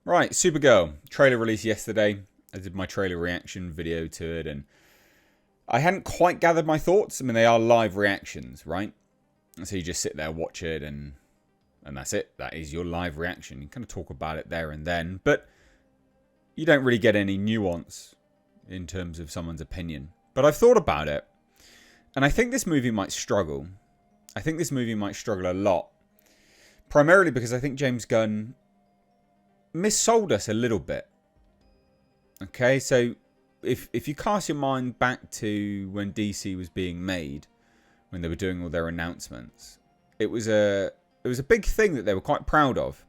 Right, Supergirl. Trailer released yesterday. I did my trailer reaction video to it, and I hadn't quite gathered my thoughts. I mean, they are live reactions, right? So you just sit there, watch it, and that's it. That is your live reaction. You kind of talk about it there and then, but you don't really get any nuance in terms of someone's opinion. But I've thought about it, and I think this movie might struggle. I think this movie might struggle a lot. Primarily because I think James Gunn missold us a little bit. Okay, so if you cast your mind back to when DC was being made, when they were doing all their announcements, it was a big thing that they were quite proud of.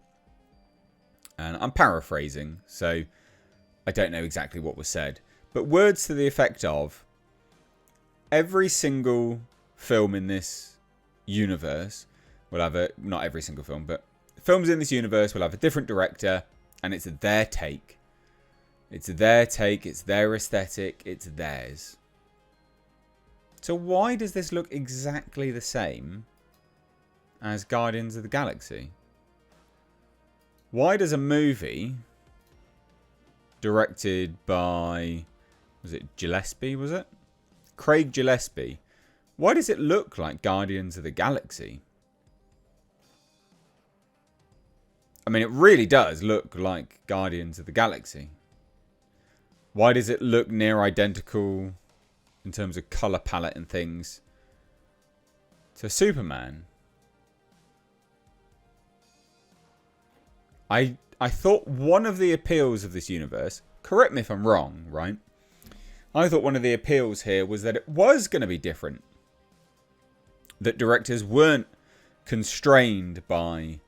And I'm paraphrasing, so I don't know exactly what was said, but words to the effect of, every single film in this universe will have a, not every single film, but films in this universe will have a different director, and it's their take. It's their take, it's their aesthetic, it's theirs. So why does this look exactly the same as Guardians of the Galaxy? Why does a movie directed by, was it Gillespie, was it? Craig Gillespie. Why does it look like Guardians of the Galaxy? I mean, it really does look like Guardians of the Galaxy. Why does it look near identical in terms of colour palette and things to Superman? I thought one of the appeals of this universe, correct me if I'm wrong, right? I thought one of the appeals here was that it was going to be different. That directors weren't constrained by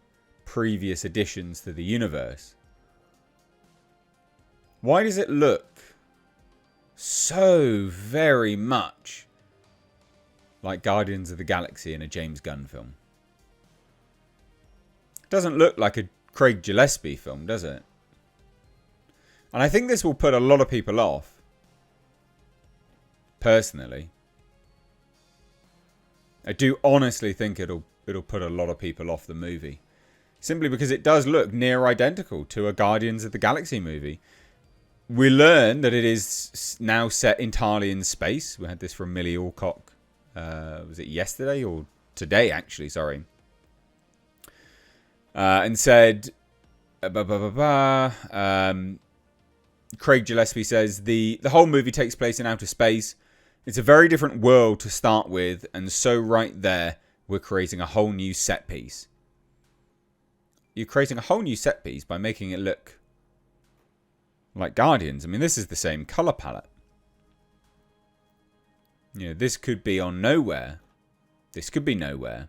previous additions to the universe. Why does it look so very much like Guardians of the Galaxy in a James Gunn film? It doesn't look like a Craig Gillespie film, does it? And I think this will put a lot of people off. Personally. I do honestly think it'll put a lot of people off the movie. Simply because it does look near identical to a Guardians of the Galaxy movie. We learn that it is now set entirely in space. We had this from Millie Alcock. Was it yesterday or today, actually? Sorry. And said, Craig Gillespie says, the whole movie takes place in outer space. It's a very different world to start with. And so right there, we're creating a whole new set piece. You're creating a whole new set piece by making it look like Guardians. I mean, this is the same colour palette. You know, this could be on Nowhere. This could be Nowhere.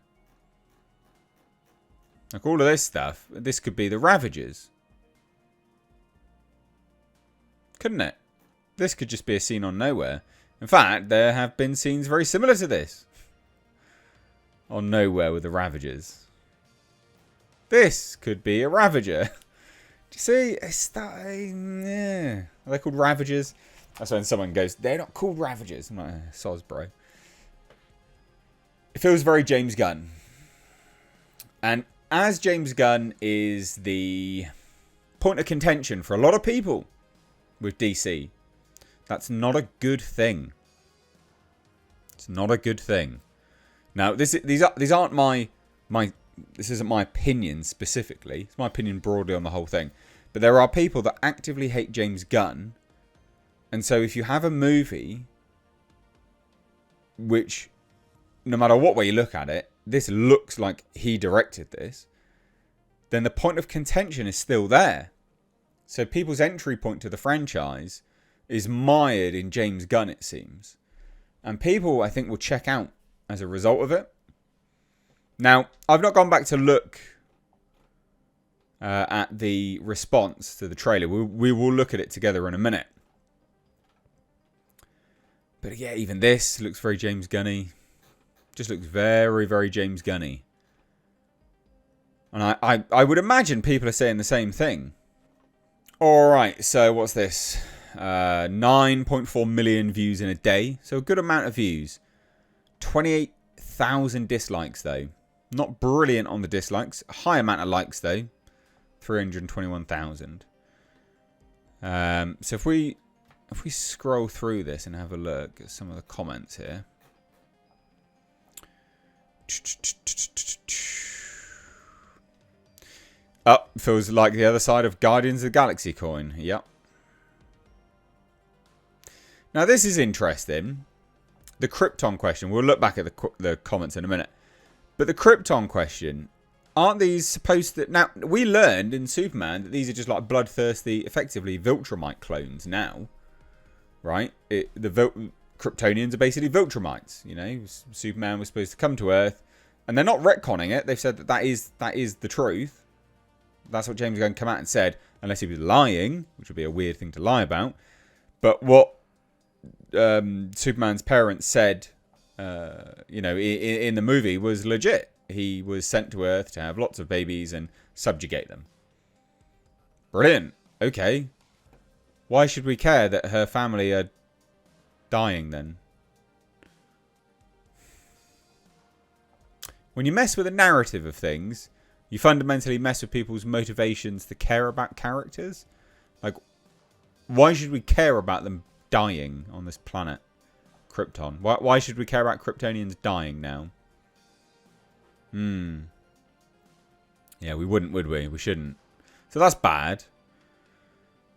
Like all of this stuff, this could be the Ravagers. Couldn't it? This could just be a scene on Nowhere. In fact, there have been scenes very similar to this. On Nowhere with the Ravagers. This could be a Ravager. Do you see? It's that, yeah. Are they called Ravagers? That's when someone goes, they're not called Ravagers. I'm like, soz, bro. It feels very James Gunn. And as James Gunn is the point of contention for a lot of people with DC, that's not a good thing. It's not a good thing. Now, these aren't my this isn't my opinion specifically. It's my opinion broadly on the whole thing. But there are people that actively hate James Gunn. And so if you have a movie which, no matter what way you look at it, this looks like he directed this, then the point of contention is still there. So people's entry point to the franchise is mired in James Gunn, it seems. And people, I think, will check out as a result of it. Now, I've not gone back to look at the response to the trailer. We will look at it together in a minute. But yeah, even this looks very James Gunny. Just looks very, very James Gunny. And I would imagine people are saying the same thing. Alright, so what's this? 9.4 million views in a day. So a good amount of views. 28,000 dislikes though. Not brilliant on the dislikes. A high amount of likes though. 321,000. So if we scroll through this and have a look at some of the comments here. Oh, feels like the other side of Guardians of the Galaxy coin. Yep. Now this is interesting. The Krypton question. We'll look back at the comments in a minute. But the Krypton question, aren't these supposed to... Now, we learned in Superman that these are just like bloodthirsty, effectively Viltrumite clones now. Right? Kryptonians are basically Viltrumites. You know, Superman was supposed to come to Earth. And they're not retconning it. They've said that is the truth. That's what James Gunn came out and said. Unless he was lying, which would be a weird thing to lie about. But what Superman's parents said, you know, in the movie was legit. He was sent to Earth to have lots of babies and subjugate them. Brilliant. Okay. Why should we care that her family are dying then? When you mess with the narrative of things, you fundamentally mess with people's motivations to care about characters. Like, why should we care about them dying on this planet, Krypton? Why should we care about Kryptonians dying now? Yeah, we wouldn't, would we? We shouldn't. So that's bad.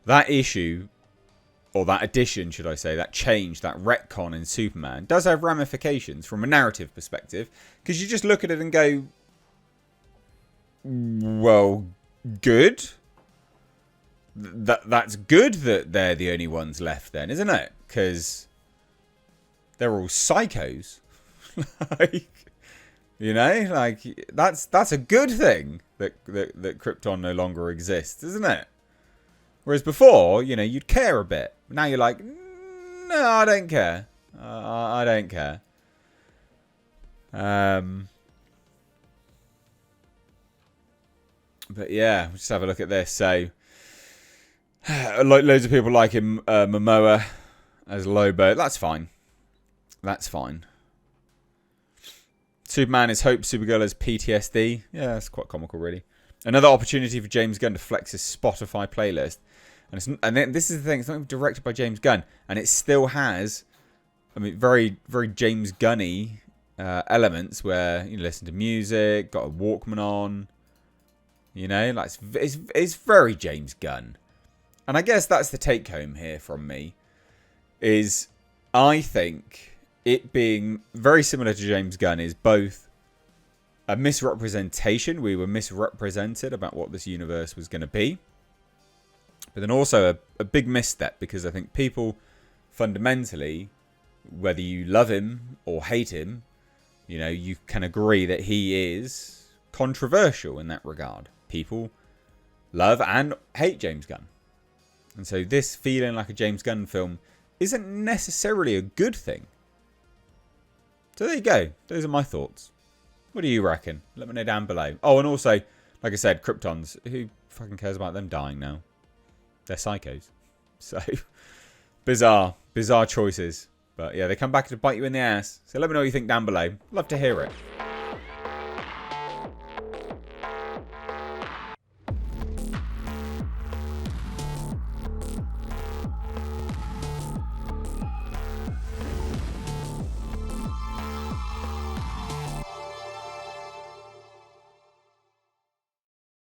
That issue, or that addition, should I say, that change, that retcon in Superman, does have ramifications from a narrative perspective. Because you just look at it and go, well, good. That's good that they're the only ones left then, isn't it? Because they're all psychos. Like, you know, like that's a good thing that Krypton no longer exists, isn't it? Whereas before, you know, you'd care a bit. Now you're like, no, I don't care. I don't care. But yeah, just have a look at this. So, loads of people like him, Momoa as Lobo. That's fine. That's fine. Superman is Hope, Supergirl is PTSD. Yeah, that's quite comical, really. Another opportunity for James Gunn to flex his Spotify playlist. And then this is the thing, it's not even directed by James Gunn. And it still has, I mean, very, very James Gunny elements where you listen to music, got a Walkman on. You know, like it's very James Gunn. And I guess that's the take home here from me. Is I think it being very similar to James Gunn is both a misrepresentation. We were misrepresented about what this universe was going to be. But then also a big misstep, because I think people fundamentally, whether you love him or hate him, you know, you can agree that he is controversial in that regard. People love and hate James Gunn. And so this feeling like a James Gunn film isn't necessarily a good thing. So there you go. Those are my thoughts. What do you reckon? Let me know down below. Oh, and also, like I said, Kryptons. Who fucking cares about them dying now? They're psychos. So, bizarre choices. But yeah, they come back to bite you in the ass. So let me know what you think down below. Love to hear it.